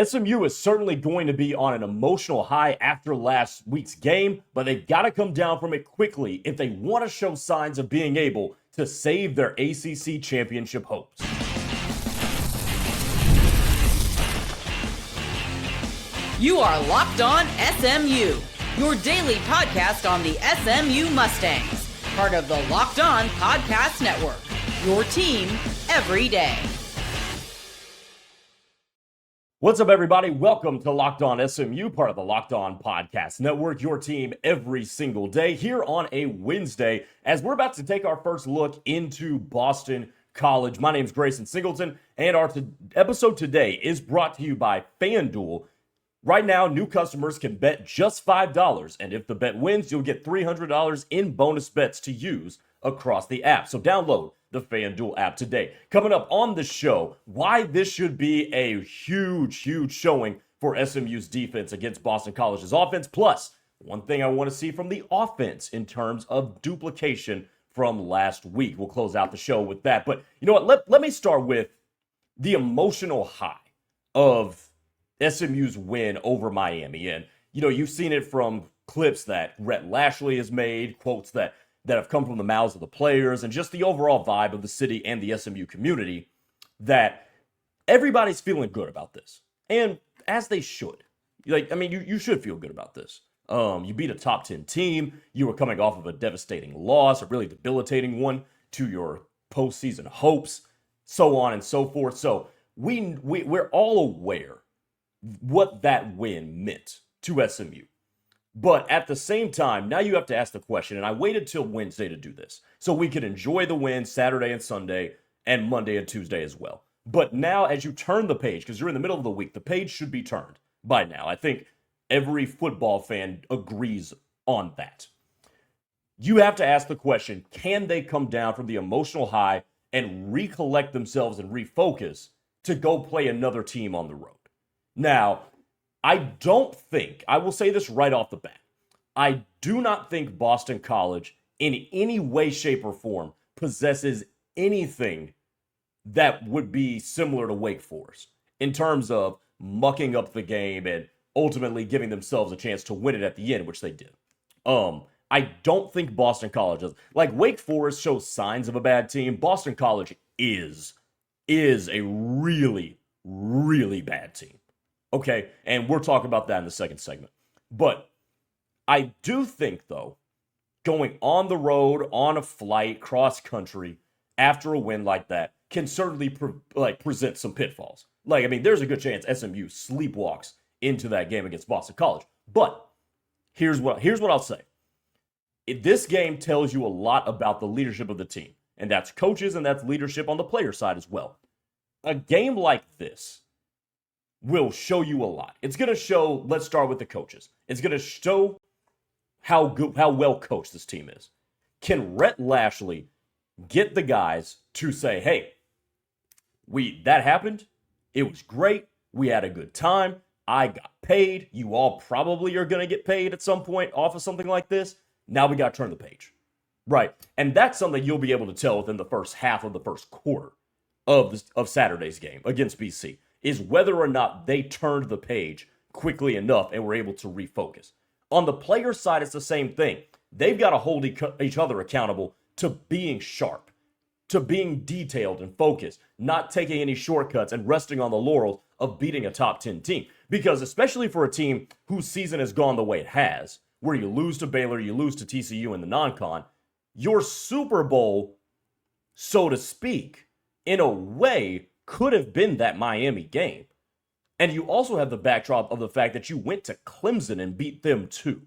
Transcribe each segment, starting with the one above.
SMU is certainly going to be on an emotional high after last week's game, but they've got to come down from it quickly if they want to show signs of being able to save their ACC championship hopes. You are Locked On SMU, your daily podcast on the SMU Mustangs, part of the Locked On Podcast Network, your team every day. What's up, everybody? Welcome to Locked On SMU, part of the Locked On Podcast Network, your team every single day here on a Wednesday, as we're about to take our first look into Boston College. My name is Grayson Singleton, and our episode today is brought to you by FanDuel. Right now, new customers can bet just $5, and if the bet wins, you'll get $300 in bonus bets to use across the app. So download the FanDuel app today. Coming up on the show, why this should be a huge showing for SMU's defense against Boston College's offense. Plus, one thing I want to see from the offense in terms of duplication from last week. We'll close out the show with that. But you know what? Let me start with the emotional high of SMU's win over Miami. And, you know, you've seen it from clips that Rhett Lashlee has made, quotes that have come from the mouths of the players, and just the overall vibe of the city and the SMU community, that everybody's feeling good about this. And as they should. You should feel good about this. You beat a top 10 team. You were coming off of a devastating loss, a really debilitating one to your postseason hopes, so on and so forth. So we're all aware what that win meant to SMU. But at the same time, now you have to ask the question, and I waited till Wednesday to do this, so we could enjoy the win Saturday and Sunday, and Monday and Tuesday as well. But now, as you turn the page, because you're in the middle of the week, the page should be turned by now. I think every football fan agrees on that. You have to ask the question, can they come down from the emotional high and recollect themselves and refocus to go play another team on the road? Now, I will say this right off the bat, I do not think Boston College in any way, shape, or form possesses anything that would be similar to Wake Forest in terms of mucking up the game and ultimately giving themselves a chance to win it at the end, which they did. I don't think Boston College does. Like, Wake Forest shows signs of a bad team. Boston College is a really, really bad team. Okay, and we'll talk about that in the second segment. But I do think, though, going on the road, on a flight, cross-country, after a win like that, can certainly present some pitfalls. There's a good chance SMU sleepwalks into that game against Boston College. But here's what I'll say. This game tells you a lot about the leadership of the team. And that's coaches, and that's leadership on the player side as well. A game like this will show you a lot. It's going to show, let's start with the coaches. It's going to show how well coached this team is. Can Rhett Lashlee get the guys to say, hey, that happened. It was great. We had a good time. I got paid. You all probably are going to get paid at some point off of something like this. Now we got to turn the page. Right. And that's something you'll be able to tell within the first half of the first quarter of Saturday's game against BC. Is whether or not they turned the page quickly enough and were able to refocus. On the player side, it's the same thing. They've got to hold each other accountable to being sharp, to being detailed and focused, not taking any shortcuts and resting on the laurels of beating a top 10 team. Because especially for a team whose season has gone the way it has, where you lose to Baylor, you lose to TCU in the non-con, your Super Bowl, so to speak, in a way, could have been that Miami game. And you also have the backdrop of the fact that you went to Clemson and beat them too.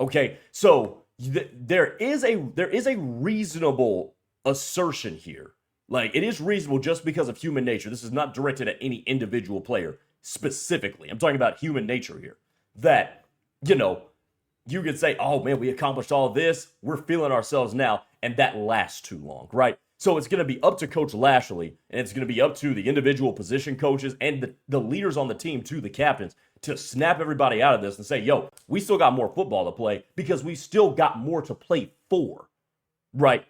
Okay, so there is a reasonable assertion here. It is reasonable just because of human nature. This is not directed at any individual player specifically. I'm talking about human nature here. That, you could say, oh man, we accomplished all this. We're feeling ourselves now. And that lasts too long, right? So it's going to be up to Coach Lashlee, and it's going to be up to the individual position coaches and the leaders on the team, too, the captains, to snap everybody out of this and say, yo, we still got more football to play because we still got more to play for, right?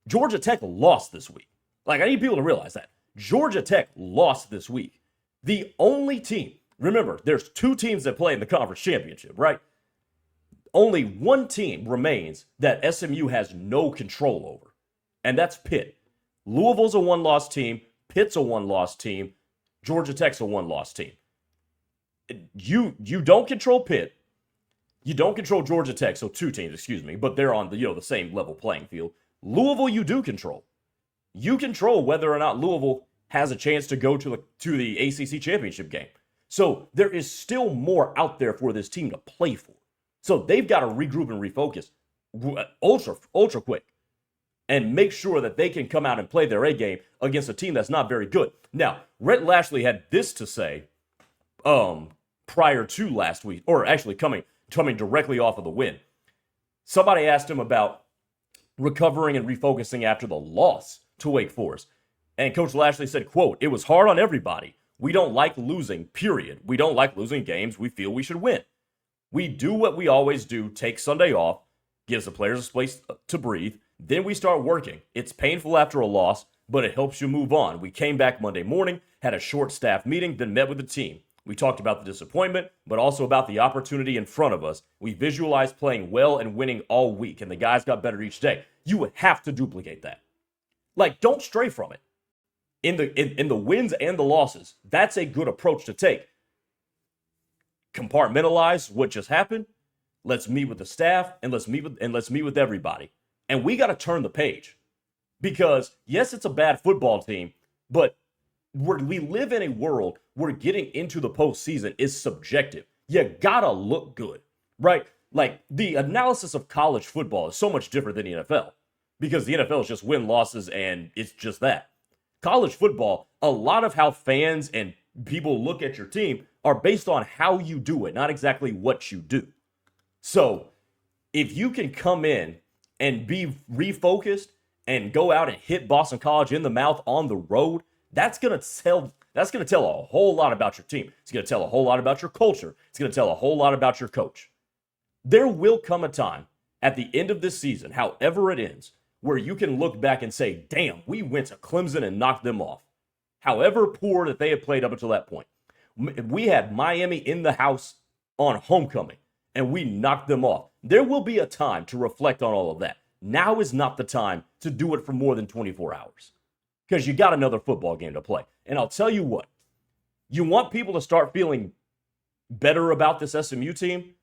Georgia Tech lost this week. I need people to realize that. Georgia Tech lost this week. The only team, remember, there's 2 teams that play in the conference championship, right? Only one team remains that SMU has no control over, and that's Pitt. Louisville's a 1-loss team. Pitt's a 1-loss team. Georgia Tech's a 1-loss team. You don't control Pitt. You don't control Georgia Tech, so 2 teams, excuse me, but they're on the same level playing field. Louisville, you do control. You control whether or not Louisville has a chance to go to the ACC championship game. So there is still more out there for this team to play for. So they've got to regroup and refocus ultra quick and make sure that they can come out and play their A game against a team that's not very good. Now, Rhett Lashlee had this to say prior to last week, or actually coming directly off of the win. Somebody asked him about recovering and refocusing after the loss to Wake Forest. And Coach Lashlee said, quote, "It was hard on everybody. We don't like losing, period. We don't like losing games we feel we should win. We do what we always do, take Sunday off, gives the players a space to breathe. Then we start working. It's painful after a loss, but it helps you move on. We came back Monday morning, had a short staff meeting, then met with the team. We talked about the disappointment, but also about the opportunity in front of us. We visualized playing well and winning all week, and the guys got better each day." You would have to duplicate that. Like, don't stray from it. In the wins and the losses, that's a good approach to take. Compartmentalize what just happened. Let's meet with the staff and let's meet with everybody. And we got to turn the page, because yes, it's a bad football team, but we live in a world where getting into the postseason is subjective. You gotta look good, right? Like, the analysis of college football is so much different than the NFL, because the NFL is just win losses and it's just that. College football, a lot of how fans and people look at your team are based on how you do it, not exactly what you do. So if you can come in and be refocused and go out and hit Boston College in the mouth on the road, that's gonna tell a whole lot about your team. It's gonna tell a whole lot about your culture. It's gonna tell a whole lot about your coach. There will come a time at the end of this season, however it ends, where you can look back and say, damn, we went to Clemson and knocked them off. However poor that they had played up until that point. We had Miami in the house on homecoming, and we knocked them off. There will be a time to reflect on all of that. Now is not the time to do it for more than 24 hours, because you got another football game to play. And I'll tell you what, you want people to start feeling better about this SMU team,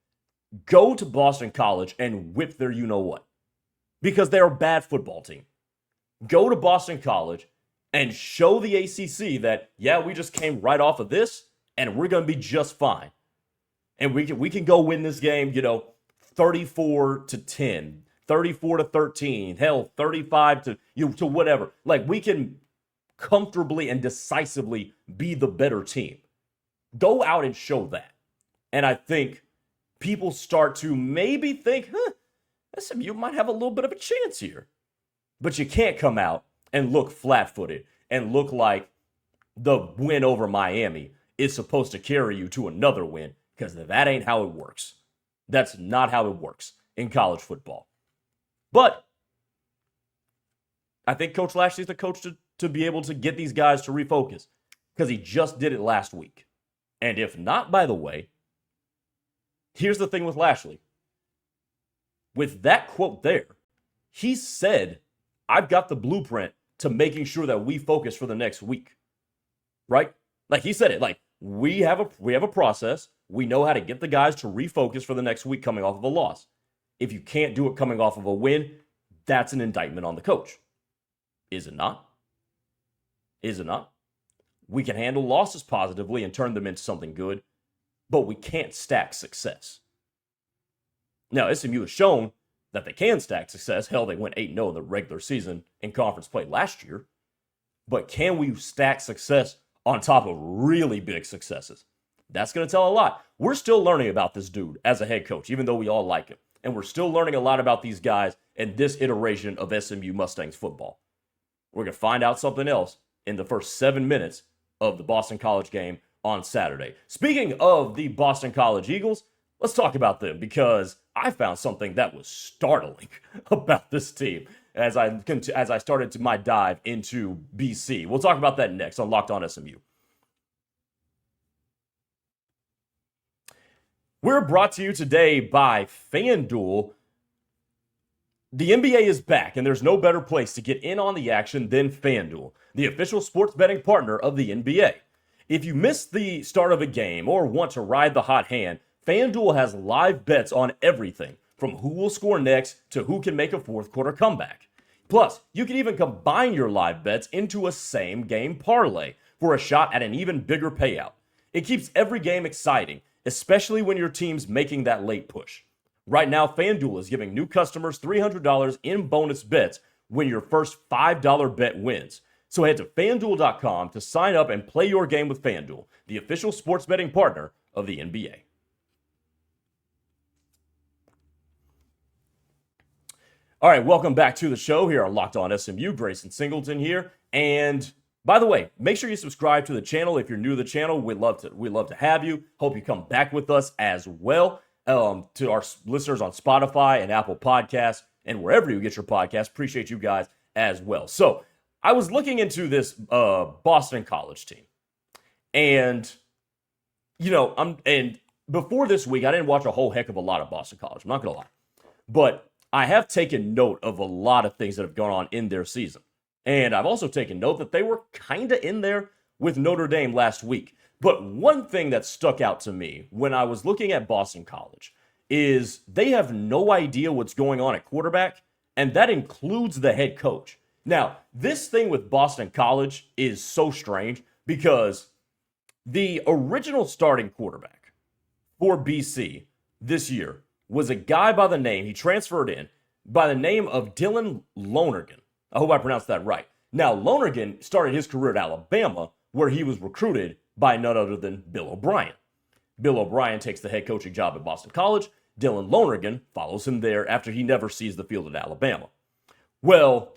go to Boston College and whip their you-know-what, because they're a bad football team. Go to Boston College and show the ACC that, yeah, we just came right off of this, and we're going to be just fine. And we can go win this game, 34-10, 34-13, hell, 35 to whatever. Like, we can comfortably and decisively be the better team. Go out and show that. And I think people start to maybe think, SMU might have a little bit of a chance here. But you can't come out and look flat-footed and look like the win over Miami is supposed to carry you to another win, because that ain't how it works. That's not how it works in college football. But I think Coach Lashlee is the coach to be able to get these guys to refocus, because he just did it last week. And if not, by the way, here's the thing with Lashlee. With that quote there, he said, I've got the blueprint to making sure that we focus for the next week. Right? Like, he said it. Like, we have a process. We know how to get the guys to refocus for the next week coming off of a loss. If you can't do it coming off of a win, that's an indictment on the coach. Is it not? Is it not? We can handle losses positively and turn them into something good, but we can't stack success. Now, SMU has shown that they can stack success. Hell, they went 8-0 in the regular season in conference play last year. But can we stack success on top of really big successes? That's going to tell a lot. We're still learning about this dude as a head coach, even though we all like him. And we're still learning a lot about these guys and this iteration of SMU Mustangs football. We're going to find out something else in the first 7 minutes of the Boston College game on Saturday. Speaking of the Boston College Eagles, let's talk about them, because I found something that was startling about this team as I started my dive into BC. We'll talk about that next on Locked On SMU. We're brought to you today by FanDuel. The NBA is back, and there's no better place to get in on the action than FanDuel, the official sports betting partner of the NBA. If you missed the start of a game or want to ride the hot hand, FanDuel has live bets on everything, from who will score next to who can make a fourth quarter comeback. Plus, you can even combine your live bets into a same game parlay for a shot at an even bigger payout. It keeps every game exciting, especially when your team's making that late push. Right now, FanDuel is giving new customers $300 in bonus bets when your first $5 bet wins. So head to FanDuel.com to sign up and play your game with FanDuel, the official sports betting partner of the NBA. All right, welcome back to the show here on Locked On SMU. Grayson Singleton here. And by the way, make sure you subscribe to the channel if you're new to the channel. We'd love to have you. Hope you come back with us as well. To our listeners on Spotify and Apple Podcasts and wherever you get your podcasts, appreciate you guys as well. So I was looking into this Boston College team, and and before this week, I didn't watch a whole heck of a lot of Boston College. I'm not gonna lie, but I have taken note of a lot of things that have gone on in their season, and I've also taken note that they were kind of in there with Notre Dame last week. But one thing that stuck out to me when I was looking at Boston College is they have no idea what's going on at quarterback, and that includes the head coach. Now, this thing with Boston College is so strange because the original starting quarterback for BC this year was a guy by the name, he transferred in, by the name of Dylan Lonergan. I hope I pronounced that right. Now, Lonergan started his career at Alabama, where he was recruited by none other than Bill O'Brien. Bill O'Brien takes the head coaching job at Boston College. Dylan Lonergan follows him there after he never sees the field at Alabama. Well,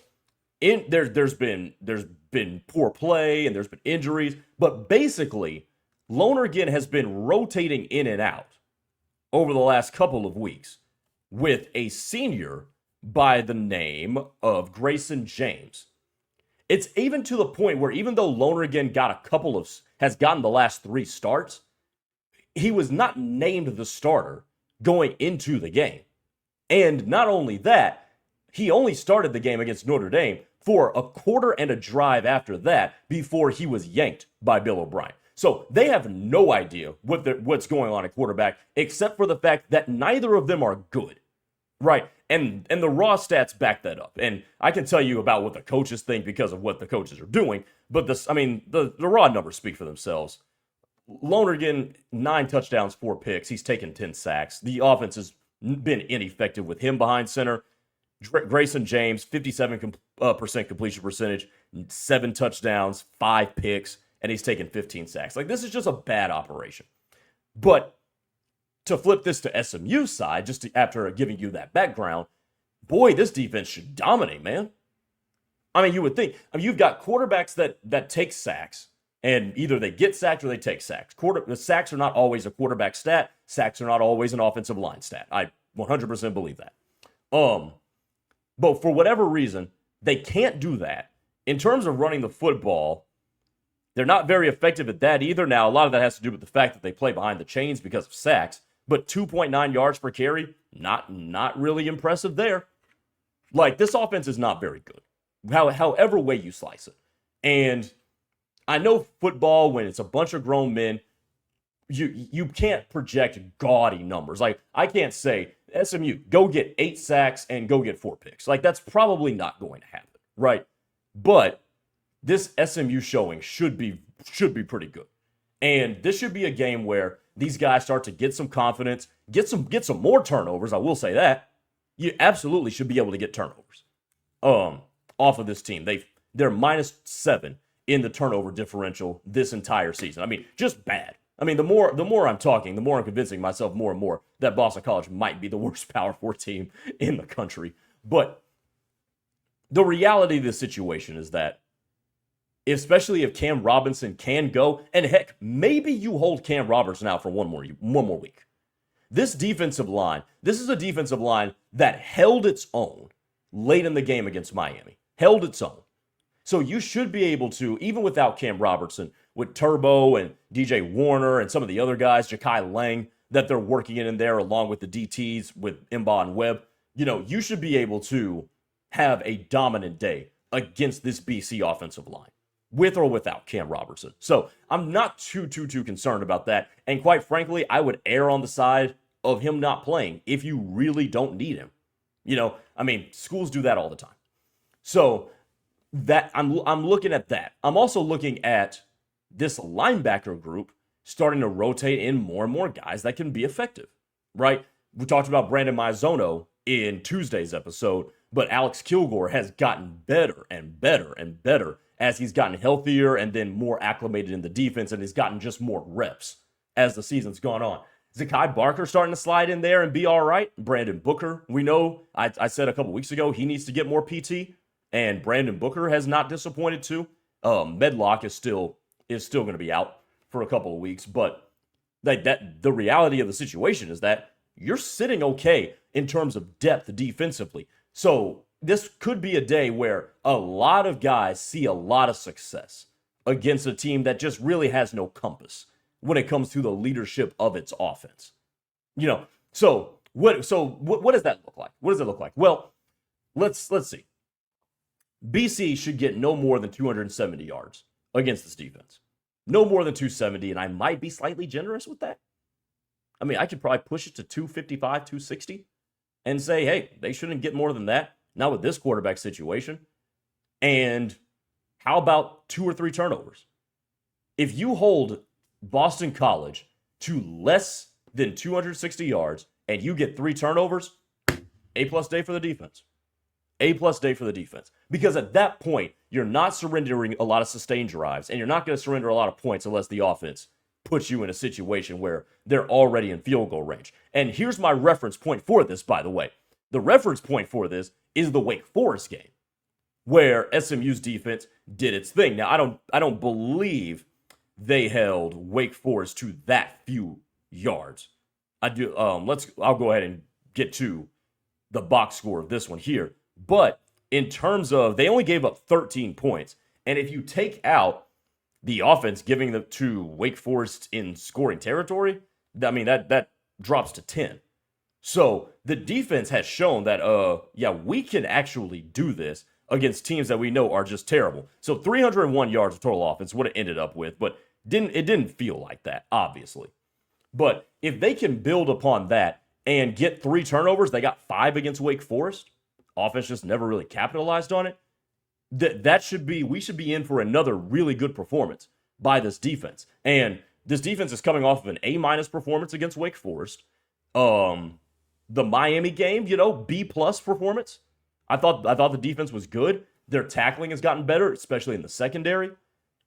there's been poor play and there's been injuries, but basically, Lonergan has been rotating in and out over the last couple of weeks with a senior by the name of Grayson James. It's even to the point where even though Lonergan has gotten the last 3 starts, he was not named the starter going into the game. And not only that, he only started the game against Notre Dame for a quarter and a drive after that before he was yanked by Bill O'Brien. So they have no idea what's going on at quarterback, except for the fact that neither of them are good, right? And the raw stats back that up. And I can tell you about what the coaches think because of what the coaches are doing. But the raw numbers speak for themselves. Lonergan, 9 touchdowns, 4 picks. He's taken 10 sacks. The offense has been ineffective with him behind center. Grayson James, 57% completion percentage, 7 touchdowns, 5 picks, and he's taken 15 sacks. Like, this is just a bad operation. But to flip this to SMU side, after giving you that background, boy, this defense should dominate, man. I mean, you would think. I mean, you've got quarterbacks that take sacks, and either they get sacked or they take sacks. The sacks are not always a quarterback stat. Sacks are not always an offensive line stat. I 100% believe that. But for whatever reason, they can't do that. In terms of running the football, they're not very effective at that either. Now, a lot of that has to do with the fact that they play behind the chains because of sacks. But 2.9 yards per carry, not really impressive there. Like, this offense is not very good, however way you slice it. And I know football, when it's a bunch of grown men, you can't project gaudy numbers. Like, I can't say, SMU, go get 8 sacks and go get 4 picks. Like, that's probably not going to happen, right? But this SMU showing should be pretty good. And this should be a game where these guys start to get some confidence, get some more turnovers. I will say that. You absolutely should be able to get turnovers off of this team. They're -7 in the turnover differential this entire season. I mean, just bad. I mean, the more I'm talking, the more I'm convincing myself more and more that Boston College might be the worst Power 4 team in the country. But the reality of this situation is that, especially if Cam Robinson can go, and heck, maybe you hold Cam Robinson out for one more week. This is a defensive line that held its own late in the game against Miami. Held its own. So you should be able to, even without Cam Robertson, with Turbo and DJ Warner and some of the other guys, Ja'Kai Lang, that they're working in there along with the DTs with Mba and Webb. You should be able to have a dominant day against this BC offensive line, with or without Cam Robertson. So I'm not too concerned about that. And quite frankly, I would err on the side of him not playing if you really don't need him. Schools do that all the time. So that I'm looking at that. I'm also looking at this linebacker group starting to rotate in more and more guys that can be effective, right? We talked about Brandon Maizono in Tuesday's episode, but Alex Kilgore has gotten better and better and better as he's gotten healthier and then more acclimated in the defense, and he's gotten just more reps as the season's gone on. Zakai Barker starting to slide in there and be all right. Brandon Booker, we know, I said a couple weeks ago, he needs to get more PT, and Brandon Booker has not disappointed too. Medlock is still going to be out for a couple of weeks, but the reality of the situation is that you're sitting okay in terms of depth defensively. So this could be a day where a lot of guys see a lot of success against a team that just really has no compass when it comes to the leadership of its offense. So what does that look like? What does it look like? Well, let's see. BC should get no more than 270 yards against this defense. No more than 270, and I might be slightly generous with that. I could probably push it to 255, 260 and say, hey, they shouldn't get more than that. Not with this quarterback situation. And how about 2 or 3 turnovers? If you hold Boston College to less than 260 yards and you get 3 turnovers, A+ day for the defense. A+ day for the defense. Because at that point, you're not surrendering a lot of sustained drives, and you're not going to surrender a lot of points unless the offense puts you in a situation where they're already in field goal range. And here's my reference point for this, by the way. The reference point for this is the Wake Forest game, where SMU's defense did its thing. Now, I don't believe they held Wake Forest to that few yards. I'll go ahead and get to the box score of this one here. But in terms of, they only gave up 13 points. And if you take out the offense giving them to Wake Forest in scoring territory, that drops to 10. So the defense has shown that, we can actually do this against teams that we know are just terrible. So 301 yards of total offense would have ended up with, but it didn't feel like that, obviously. But if they can build upon that and get 3 turnovers, they got 5 against Wake Forest. Offense just never really capitalized on it. We should be in for another really good performance by this defense. And this defense is coming off of an A- performance against Wake Forest. The Miami game, B+ performance. I thought the defense was good. Their tackling has gotten better, especially in the secondary.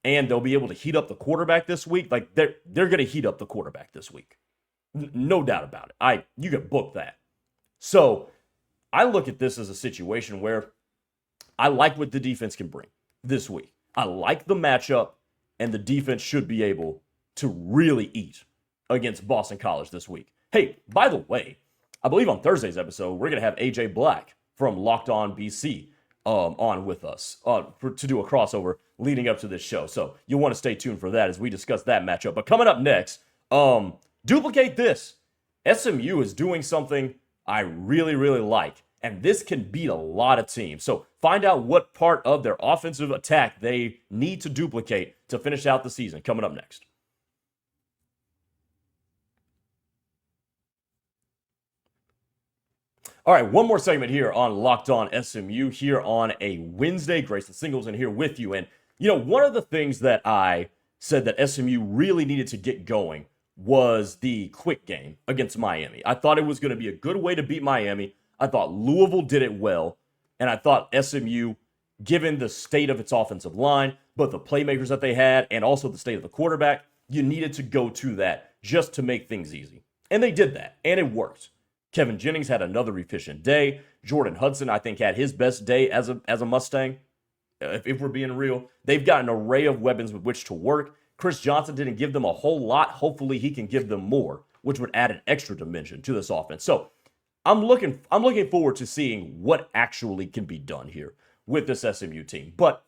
And they'll be able to heat up the quarterback this week. Like, they're going to heat up the quarterback this week. No doubt about it. You can book that. So I look at this as a situation where I like what the defense can bring this week. I like the matchup, and the defense should be able to really eat against Boston College this week. Hey, by the way, I believe on Thursday's episode, we're going to have AJ Black from Locked On BC on with us to do a crossover leading up to this show. So you'll want to stay tuned for that as we discuss that matchup. But coming up next, duplicate this. SMU is doing something I really, really like, and this can beat a lot of teams. So find out what part of their offensive attack they need to duplicate to finish out the season. Coming up next. All right, one more segment here on Locked On SMU here on a Wednesday. Grayson Singleton here with you. And, one of the things that I said that SMU really needed to get going was the quick game against Miami. I thought it was going to be a good way to beat Miami. I thought Louisville did it well. And I thought SMU, given the state of its offensive line, both the playmakers that they had and also the state of the quarterback, you needed to go to that just to make things easy. And they did that, and it worked. Kevin Jennings had another efficient day. Jordan Hudson, I think, had his best day as a Mustang, if we're being real. They've got an array of weapons with which to work. Chris Johnson didn't give them a whole lot. Hopefully he can give them more, which would add an extra dimension to this offense. So I'm looking forward to seeing what actually can be done here with this SMU team. But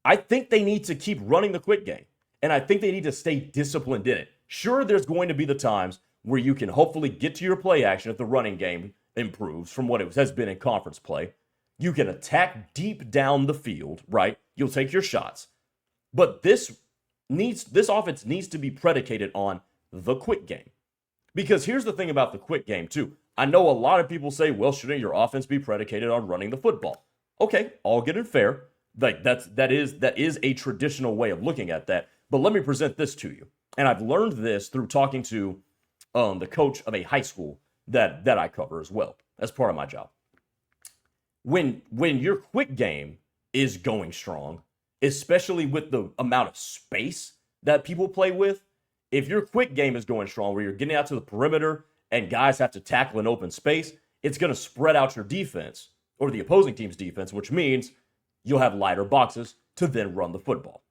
I think they need to keep running the quick game, and I think they need to stay disciplined in it. Sure, there's going to be the times where you can hopefully get to your play action if the running game improves from what it has been in conference play. You can attack deep down the field, right? You'll take your shots. But this offense needs to be predicated on the quick game. Because here's the thing about the quick game, too. I know a lot of people say, well, shouldn't your offense be predicated on running the football? Okay, all good and fair. Like that is a traditional way of looking at that. But let me present this to you. And I've learned this through talking to the coach of a high school that I cover as well as part of my job. When your quick game is going strong, especially with the amount of space that people play with, if your quick game is going strong, where you're getting out to the perimeter and guys have to tackle in open space, it's going to spread out your defense or the opposing team's defense, which means you'll have lighter boxes to then run the football.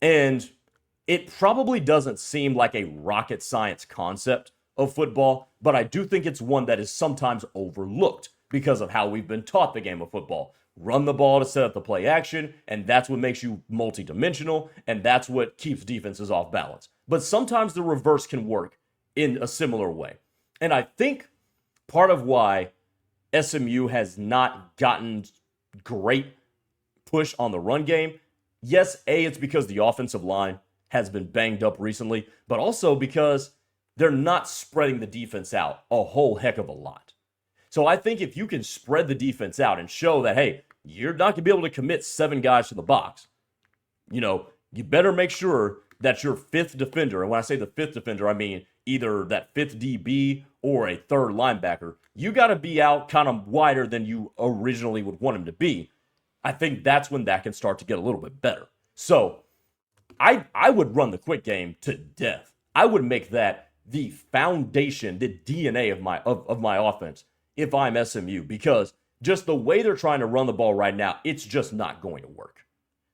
And it probably doesn't seem like a rocket science concept of football, but I do think it's one that is sometimes overlooked because of how we've been taught the game of football. Run the ball to set up the play action, and that's what makes you multidimensional, and that's what keeps defenses off balance. But sometimes the reverse can work in a similar way. And I think part of why SMU has not gotten great push on the run game, yes, it's because the offensive line has been banged up recently, but also because they're not spreading the defense out a whole heck of a lot. So I think if you can spread the defense out and show that, hey, you're not going to be able to commit 7 guys to the box, you better make sure that your fifth defender, and when I say the fifth defender, I mean either that fifth DB or a third linebacker, you got to be out kind of wider than you originally would want him to be. I think that's when that can start to get a little bit better. So I would run the quick game to death. I would make that the foundation, the DNA of my offense if I'm SMU, because just the way they're trying to run the ball right now, it's just not going to work.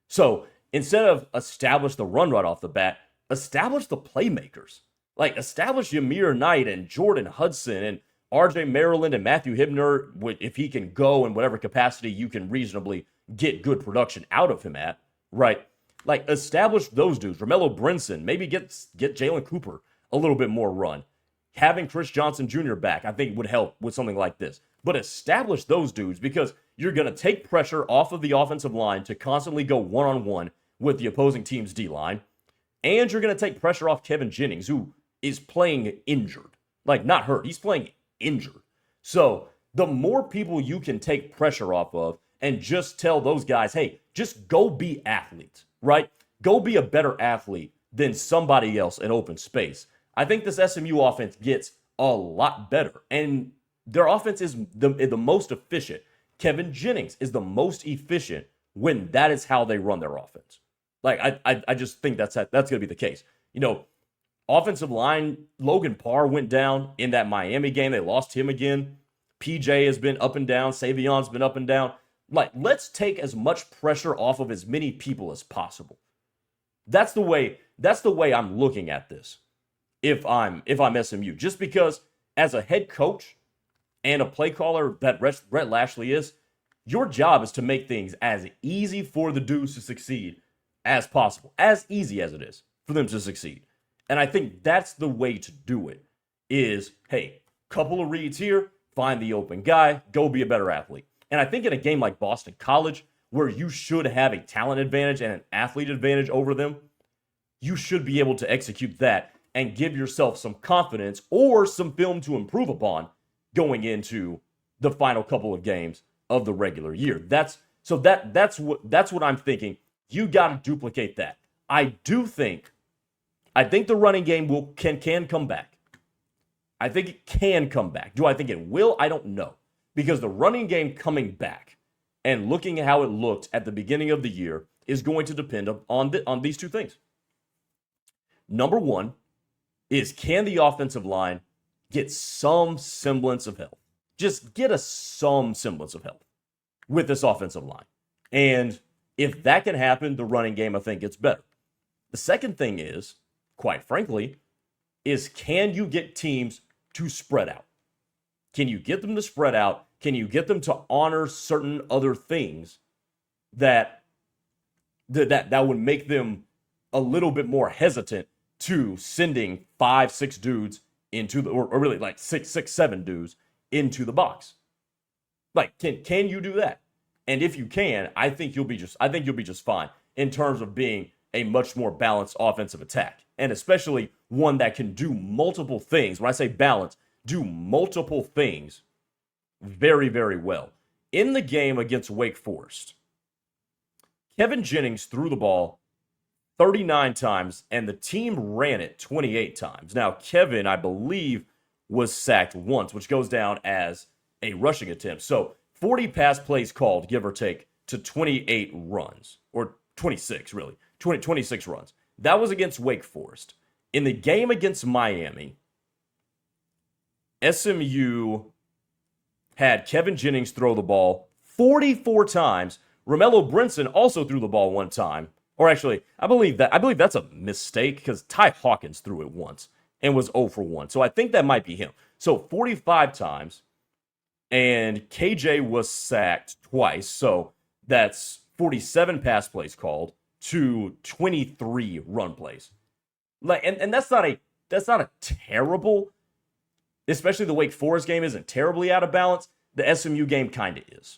So instead of establish the run right off the bat, establish the playmakers. Like establish Yamir Knight and Jordan Hudson and RJ Maryland and Matthew Hibner, if he can go in whatever capacity you can reasonably get good production out of him at, right? Like establish those dudes. Romello Brinson, maybe get Jalen Cooper a little bit more run. Having Chris Johnson Jr. back, I think would help with something like this. But establish those dudes because you're going to take pressure off of the offensive line to constantly go one-on-one with the opposing team's D-line. And you're going to take pressure off Kevin Jennings, who is playing injured. Like, not hurt. He's playing injured. So the more people you can take pressure off of and just tell those guys, hey, just go be athletes, right? Go be a better athlete than somebody else in open space. I think this SMU offense gets a lot better. And their offense is the most efficient. Kevin Jennings is the most efficient when that is how they run their offense. Like, I just think that's going to be the case. Offensive line, Logan Parr went down in that Miami game. They lost him again. PJ has been up and down. Savion's been up and down. Like, let's take as much pressure off of as many people as possible. That's the way I'm looking at this. If I'm SMU, just because as a head coach and a play caller that Rhett Lashlee is, your job is to make things as easy for the dudes to succeed as possible, as easy as it is for them to succeed. And I think that's the way to do it is, hey, couple of reads here, find the open guy, go be a better athlete. And I think in a game like Boston College, where you should have a talent advantage and an athlete advantage over them, you should be able to execute that and give yourself some confidence or some film to improve upon going into the final couple of games of the regular year. That's what I'm thinking. You got to duplicate that. I think the running game can come back. I think it can come back. Do I think it will? I don't know. Because the running game coming back and looking at how it looked at the beginning of the year is going to depend on these two things. Number one is, can the offensive line get some semblance of health? Just get some semblance of health with this offensive line. And if that can happen, the running game, I think, gets better. The second thing is, quite frankly, is can you get teams to spread out? Can you get them to spread out? Can you get them to honor certain other things that would make them a little bit more hesitant to sending 5-6 dudes into the, or really like six, seven dudes into the box. Like, can you do that? And if you can, I think you'll be just fine in terms of being a much more balanced offensive attack, and especially one that can do multiple things. When I say balance, do multiple things very, very well. In the game against Wake Forest, Kevin Jennings threw the ball 39 times, and the team ran it 28 times. Now, Kevin, I believe, was sacked once, which goes down as a rushing attempt. So 40 pass plays called, give or take, to 28 runs, or 26, really. 26 runs. That was against Wake Forest. In the game against Miami, SMU had Kevin Jennings throw the ball 44 times. Romello Brinson also threw the ball one time. Or actually, I believe that's a mistake because Ty Hawkins threw it once and was 0 for 1. So I think that might be him. So 45 times, and KJ was sacked twice. So that's 47 pass plays called to 23 run plays. Like, and that's not a terrible, especially the Wake Forest game isn't terribly out of balance. The SMU game kind of is.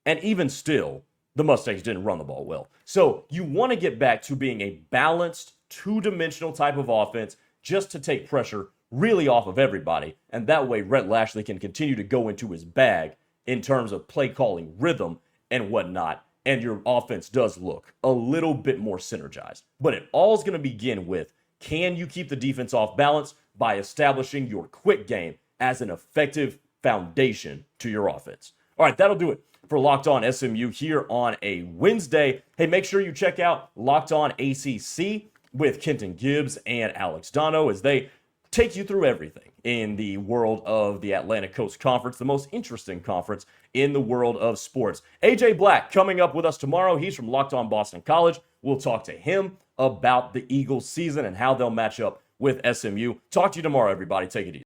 And even still, the Mustangs didn't run the ball well. So you want to get back to being a balanced, two-dimensional type of offense just to take pressure really off of everybody. And that way, Rhett Lashlee can continue to go into his bag in terms of play calling rhythm and whatnot. And your offense does look a little bit more synergized. But it all is going to begin with, can you keep the defense off balance by establishing your quick game as an effective foundation to your offense? All right, that'll do it for Locked On SMU here on a Wednesday. Hey, make sure you check out Locked On ACC with Kenton Gibbs and Alex Dono as they take you through everything in the world of the Atlantic Coast Conference, the most interesting conference in the world of sports. AJ Black coming up with us tomorrow. He's from Locked On Boston College. We'll talk to him about the Eagles season and how they'll match up with SMU. Talk to you tomorrow, everybody. Take it easy.